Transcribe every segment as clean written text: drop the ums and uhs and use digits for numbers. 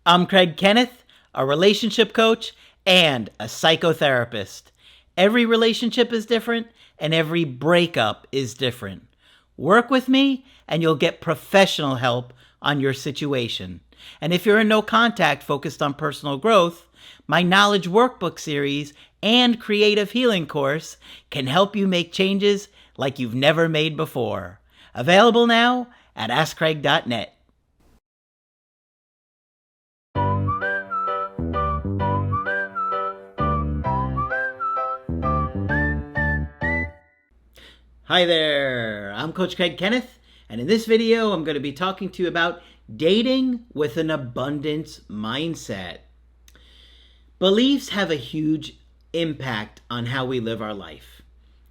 I'm Kenneth, a relationship coach and a psychotherapist. Every relationship is different and every breakup is different. Work with me and you'll get professional help on your situation. And if you're in no contact focused on personal growth, my Knowledge Workbook series and Creative Healing course can help you make changes like you've never made before. Available now at AskCraig.net. Hi there, I'm Coach Kenneth, and in this video I'm going to be talking to you about dating with an abundance mindset. Beliefs have a huge impact on how we live our life.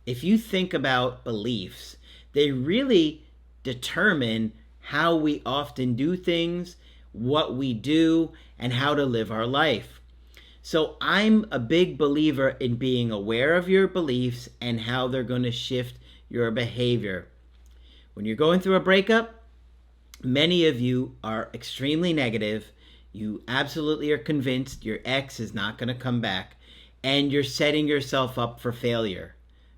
If you think about beliefs, they really determine how we often do things, what we do, and how to live our life. So I'm a big believer in being aware of your beliefs and how they're going to shift your behavior. When you're going through a breakup, many of you are extremely negative. You absolutely are convinced your ex is not going to come back, and you're setting yourself up for failure.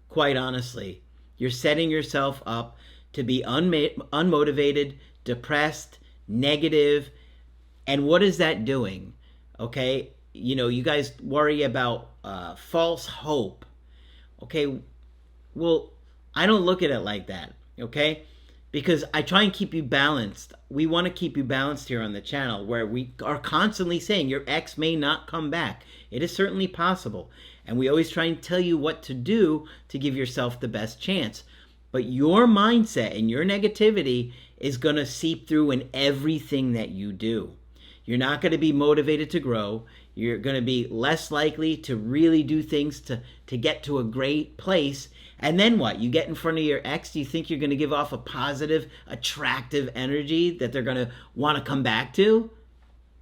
Quite honestly, you're setting yourself up to be unmotivated, depressed, negative. And what is that doing? Okay, you guys worry about false hope. Okay, well, I don't look at it like that, okay? Because I try and keep you balanced. We want to keep you balanced here on the channel, where we are constantly saying your ex may not come back. It is certainly possible. And we always try and tell you what to do to give yourself the best chance. But your mindset and your negativity is going to seep through in everything that you do. You're not going to be motivated to grow. You're going to be less likely to really do things to get to a great place. And then what? You get in front of your ex, do you think you're going to give off a positive, attractive energy that they're going to want to come back to?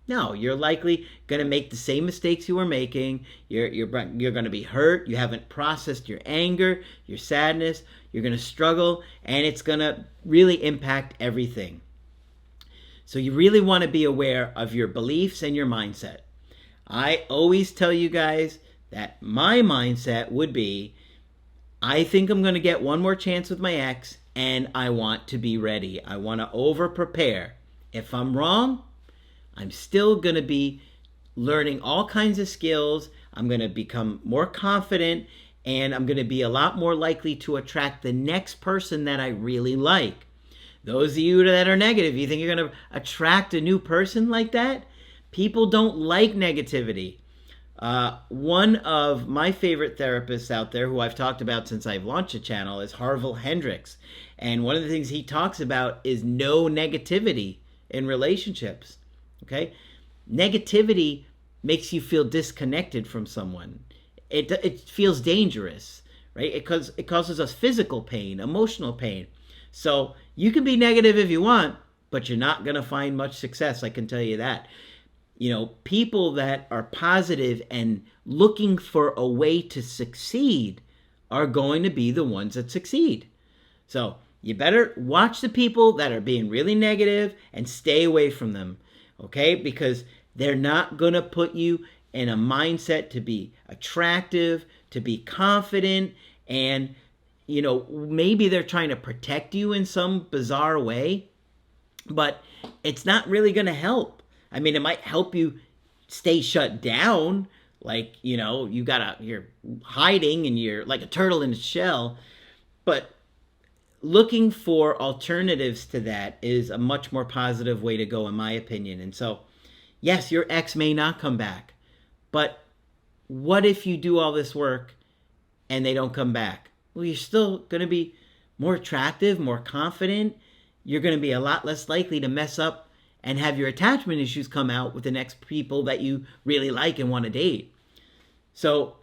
No, you're likely going to make the same mistakes you were making. You're going to be hurt. You haven't processed your anger, your sadness. You're going to struggle, and it's going to really impact everything. So you really want to be aware of your beliefs and your mindset. I always tell you guys that my mindset would be, I think I'm going to get one more chance with my ex, and I want to be ready. I want to over-prepare. If I'm wrong, I'm still going to be learning all kinds of skills. I'm going to become more confident, and I'm going to be a lot more likely to attract the next person that I really like. Those of you that are negative, you think you're going to attract a new person like that? People don't like negativity. One of my favorite therapists out there, who I've talked about since I've launched the channel, is Harville Hendricks. And one of the things he talks about is no negativity in relationships. Okay? Negativity makes you feel disconnected from someone. It feels dangerous, right? It causes us physical pain, emotional pain. So you can be negative if you want, but you're not going to find much success, I can tell you that. People that are positive and looking for a way to succeed are going to be the ones that succeed. So you better watch the people that are being really negative and stay away from them, okay? Because they're not going to put you in a mindset to be attractive, to be confident, and maybe they're trying to protect you in some bizarre way, but it's not really going to help. I mean, it might help you stay shut down, like, you're hiding and you're like a turtle in its shell. But looking for alternatives to that is a much more positive way to go, in my opinion. And so, yes, your ex may not come back, but what if you do all this work and they don't come back? Well, you're still going to be more attractive, more confident. You're going to be a lot less likely to mess up and have your attachment issues come out with the next people that you really like and want to date. So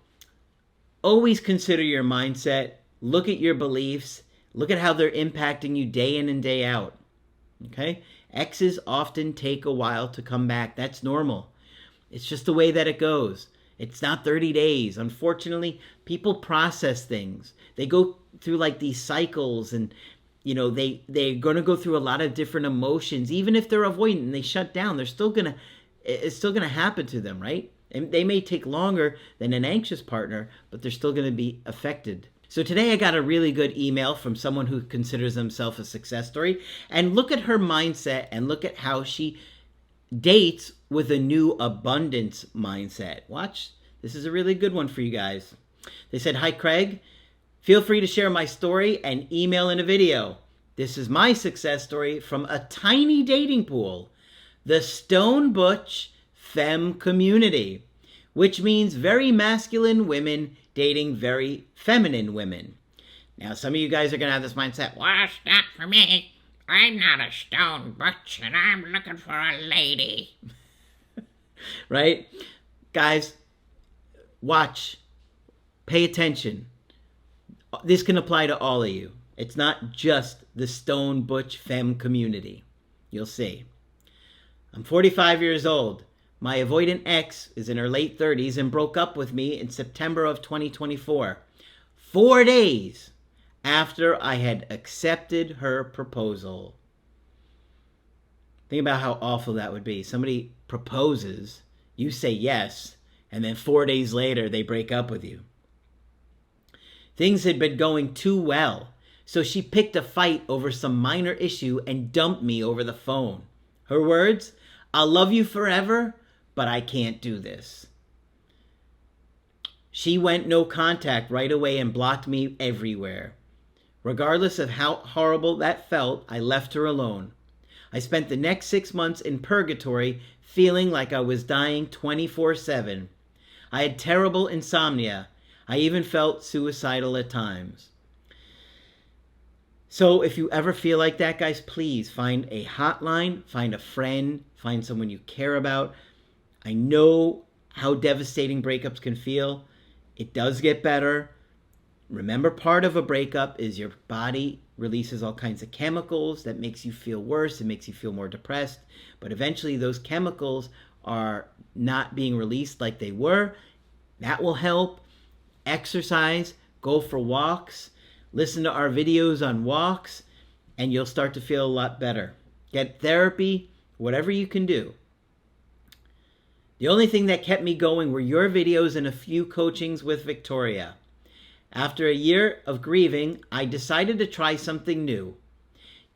always consider your mindset. Look at your beliefs. Look at how they're impacting you day in and day out. Okay? Exes often take a while to come back. That's normal. It's just the way that it goes. It's not 30 days. Unfortunately, people process things. They go through like these cycles, and they're going to go through a lot of different emotions. Even if they're avoidant and they shut down, they're still going to it's still going to happen to them, right? And they may take longer than an anxious partner, but they're still going to be affected. So today I got a really good email from someone who considers themselves a success story. And look at her mindset and look at how she dates with a new abundance mindset. Watch. This is a really good one for you guys. They said, "Hi, Craig. Feel free to share my story and email in a video. This is my success story from a tiny dating pool, the Stone Butch Femme Community, which means very masculine women dating very feminine women." Now, some of you guys are going to have this mindset, "What's that for me? I'm not a stone butch and I'm looking for a lady." Right? Guys, watch. Pay attention. This can apply to all of you. It's not just the Stone Butch Femme Community. You'll see. "I'm 45 years old. My avoidant ex is in her late 30s and broke up with me in September of 2024, 4 days after I had accepted her proposal." Think about how awful that would be. Somebody proposes, you say yes, and then 4 days later they break up with you. Things had been going too well, so she picked a fight over some minor issue and dumped me over the phone. Her words, "I'll love you forever, but I can't do this." She went no contact right away and blocked me everywhere. Regardless of how horrible that felt, I left her alone. I spent the next 6 months in purgatory, feeling like I was dying 24/7. I had terrible insomnia. I even felt suicidal at times. So if you ever feel like that, guys, please find a hotline, find a friend, find someone you care about. I know how devastating breakups can feel. It does get better. Remember, part of a breakup is your body releases all kinds of chemicals that makes you feel worse. It makes you feel more depressed. But eventually those chemicals are not being released like they were. That will help. Exercise, go for walks, listen to our videos on walks, and you'll start to feel a lot better. Get therapy, whatever you can do. The only thing that kept me going were your videos and a few coachings with Victoria. After a year of grieving, I decided to try something new.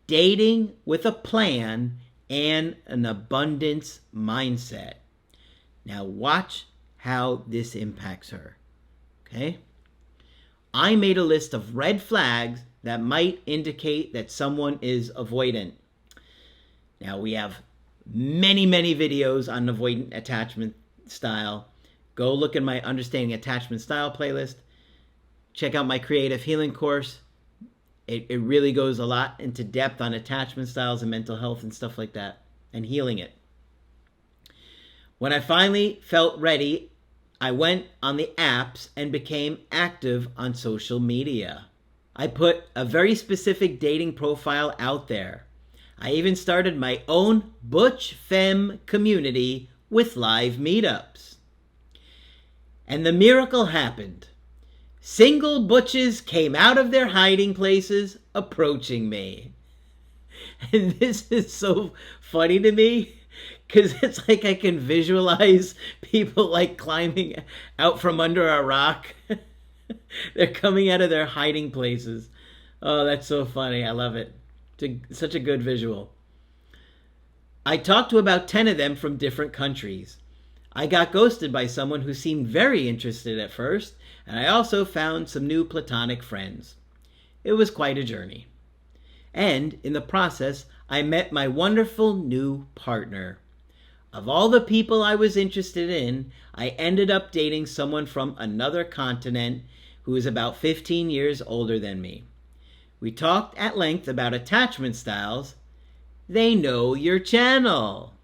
Dating with a plan and an abundance mindset. Now watch how this impacts her. Okay? I made a list of red flags that might indicate that someone is avoidant. Now we have many videos on avoidant attachment style. Go look at my Understanding Attachment Style playlist. Check out my creative healing course. It really goes a lot into depth on attachment styles and mental health and stuff like that, and healing it. When I finally felt ready, I went on the apps and became active on social media. I put a very specific dating profile out there. I even started my own Butch Femme community with live meetups. And the miracle happened. Single butches came out of their hiding places approaching me. And this is so funny to me because it's like I can visualize people like climbing out from under a rock. They're coming out of their hiding places. Oh, that's so funny. I love it. It's such a good visual. I talked to about 10 of them from different countries. I got ghosted by someone who seemed very interested at first, and I also found some new platonic friends. It was quite a journey. And in the process, I met my wonderful new partner. Of all the people I was interested in, I ended up dating someone from another continent who is about 15 years older than me. We talked at length about attachment styles. They know your channel.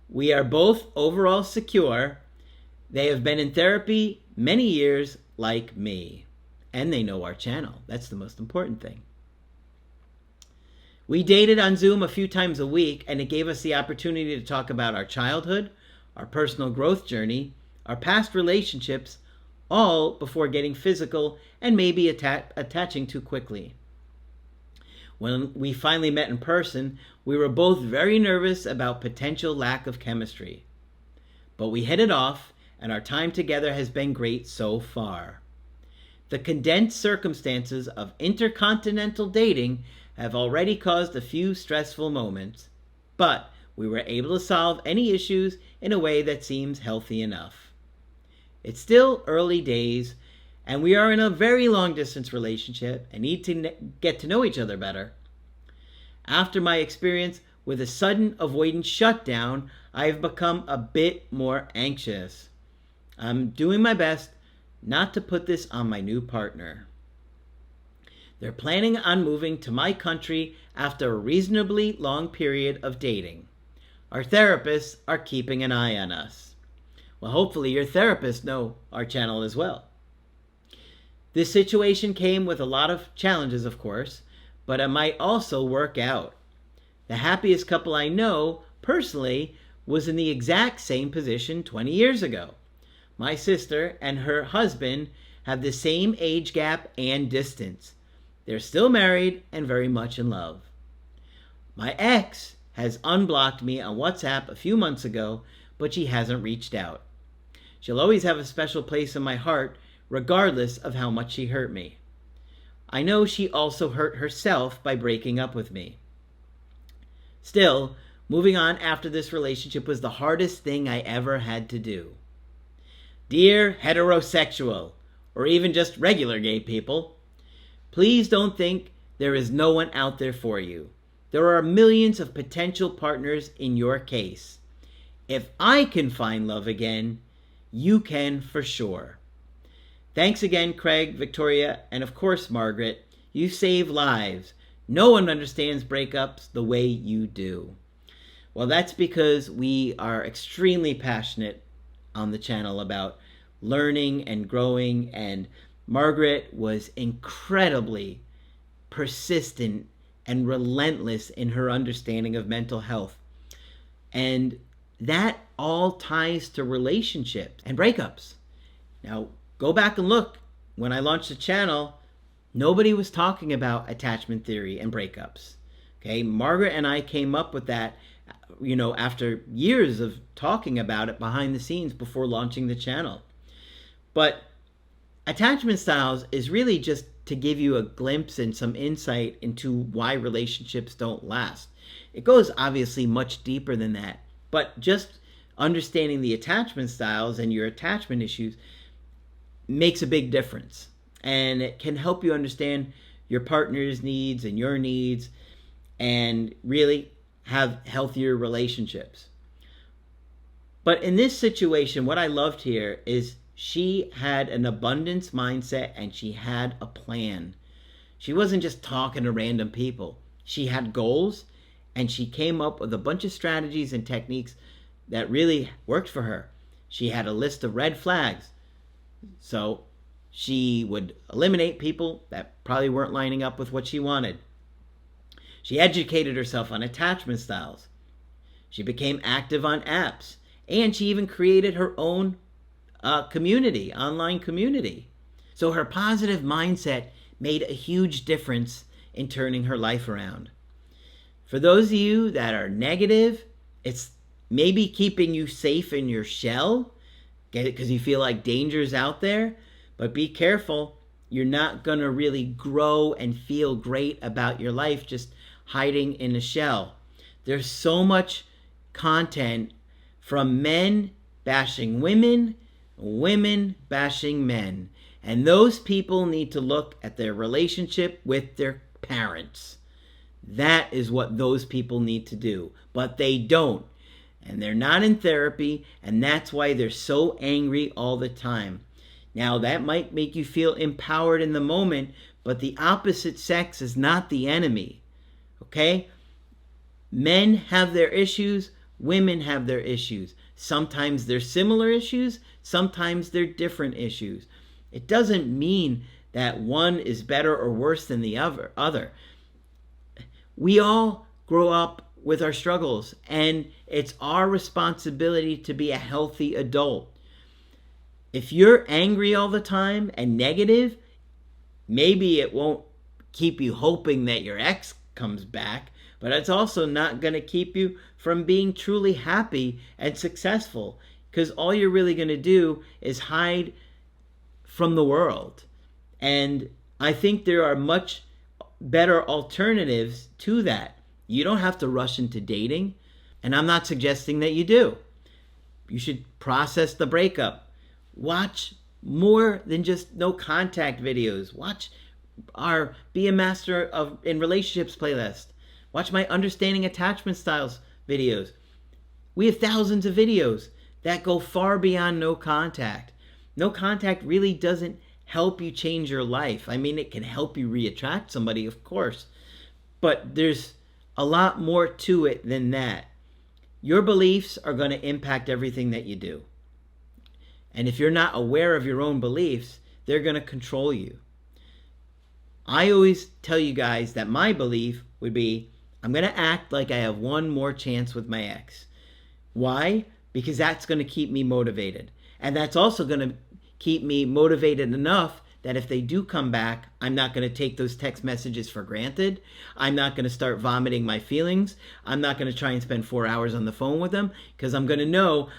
We are both overall secure. They have been in therapy many years like me. And they know our channel. That's the most important thing. We dated on Zoom a few times a week, and it gave us the opportunity to talk about our childhood, our personal growth journey, our past relationships, all before getting physical and maybe attaching too quickly. When we finally met in person, we were both very nervous about potential lack of chemistry. But we hit it off, and our time together has been great so far. The condensed circumstances of intercontinental dating have already caused a few stressful moments, but we were able to solve any issues in a way that seems healthy enough. It's still early days, and we are in a very long-distance relationship and need to get to know each other better. After my experience with a sudden avoidance shutdown, I have become a bit more anxious. I'm doing my best not to put this on my new partner. They're planning on moving to my country after a reasonably long period of dating. Our therapists are keeping an eye on us. Well, hopefully your therapists know our channel as well. This situation came with a lot of challenges, of course, but it might also work out. The happiest couple I know, personally, was in the exact same position 20 years ago. My sister and her husband have the same age gap and distance. They're still married and very much in love. My ex has unblocked me on WhatsApp a few months ago, but she hasn't reached out. She'll always have a special place in my heart, regardless of how much she hurt me. I know she also hurt herself by breaking up with me. Still, moving on after this relationship was the hardest thing I ever had to do. Dear heterosexual, or even just regular gay people, please don't think there is no one out there for you. There are millions of potential partners in your case. If I can find love again, you can for sure. Thanks again, Craig, Victoria, and of course, Margaret. You save lives. No one understands breakups the way you do. Well, that's because we are extremely passionate on the channel about learning and growing, and Margaret was incredibly persistent and relentless in her understanding of mental health. And that all ties to relationships and breakups. Now, go back and look. When I launched the channel, nobody was talking about attachment theory and breakups. Okay, Margaret and I came up with that, after years of talking about it behind the scenes before launching the channel. But attachment styles is really just to give you a glimpse and some insight into why relationships don't last. It goes obviously much deeper than that, but just understanding the attachment styles and your attachment issues makes a big difference. And it can help you understand your partner's needs and your needs and really have healthier relationships. But in this situation, what I loved here is she had an abundance mindset and she had a plan. She wasn't just talking to random people. She had goals and she came up with a bunch of strategies and techniques that really worked for her. She had a list of red flags. So she would eliminate people that probably weren't lining up with what she wanted. She educated herself on attachment styles. She became active on apps. And she even created her own community, online community. So her positive mindset made a huge difference in turning her life around. For those of you that are negative, it's maybe keeping you safe in your shell, because you feel like danger's out there. But be careful. You're not going to really grow and feel great about your life just hiding in a shell. There's so much content from men bashing women, women bashing men. And those people need to look at their relationship with their parents. That is what those people need to do. But they don't. And they're not in therapy, and that's why they're so angry all the time. Now, that might make you feel empowered in the moment, but the opposite sex is not the enemy. Okay? Men have their issues, women have their issues. Sometimes they're similar issues, sometimes they're different issues. It doesn't mean that one is better or worse than the other. We all grow up with our struggles, and it's our responsibility to be a healthy adult. If you're angry all the time and negative, maybe it won't keep you hoping that your ex comes back, but it's also not going to keep you from being truly happy and successful, because all you're really going to do is hide from the world. And I think there are much better alternatives to that. You don't have to rush into dating, and I'm not suggesting that you do. You should process the breakup. Watch more than just no contact videos. Watch our Be a Master in Relationships playlist. Watch my Understanding Attachment Styles videos. We have thousands of videos that go far beyond no contact. No contact really doesn't help you change your life. I mean, it can help you reattract somebody, of course, but there's a lot more to it than that. Your beliefs are going to impact everything that you do. And if you're not aware of your own beliefs, they're going to control you. I always tell you guys that my belief would be, I'm going to act like I have one more chance with my ex. Why? Because that's going to keep me motivated. And that's also going to keep me motivated enough that if they do come back, I'm not going to take those text messages for granted. I'm not going to start vomiting my feelings. I'm not going to try and spend 4 hours on the phone with them, because I'm going to know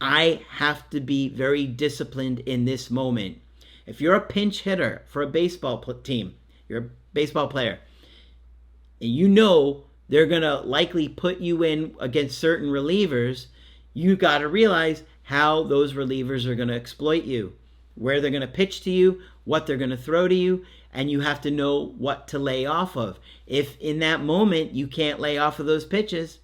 I have to be very disciplined in this moment. If you're a pinch hitter for a baseball team, you're a baseball player, and you know they're going to likely put you in against certain relievers, you got to realize how those relievers are going to exploit you, where they're going to pitch to you, what they're going to throw to you, and you have to know what to lay off of. If in that moment you can't lay off of those pitches,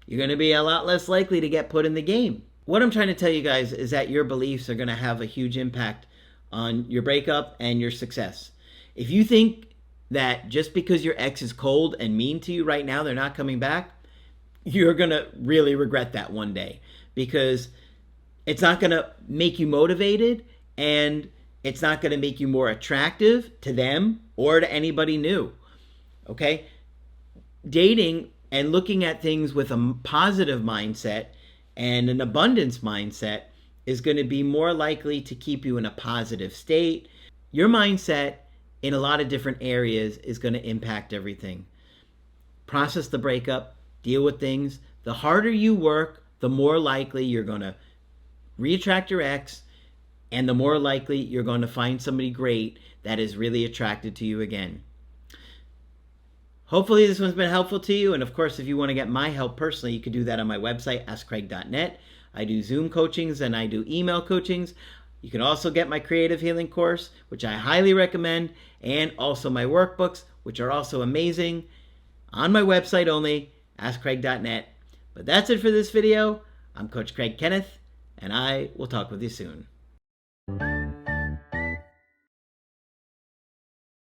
you're going to be a lot less likely to get put in the game. What I'm trying to tell you guys is that your beliefs are going to have a huge impact on your breakup and your success. If you think that just because your ex is cold and mean to you right now, they're not coming back, you're going to really regret that one day, because it's not going to make you motivated, and it's not going to make you more attractive to them or to anybody new. Okay? Dating and looking at things with a positive mindset and an abundance mindset is going to be more likely to keep you in a positive state. Your mindset in a lot of different areas is going to impact everything. Process the breakup, deal with things. The harder you work, the more likely you're going to reattract your ex, and the more likely you're going to find somebody great that is really attracted to you again. Hopefully this one's been helpful to you. And of course, if you want to get my help personally, you can do that on my website, askcraig.net. I do Zoom coachings and I do email coachings. You can also get my creative healing course, which I highly recommend, and also my workbooks, which are also amazing, on my website only, askcraig.net. But that's it for this video. I'm Coach Craig Kenneth, and I will talk with you soon.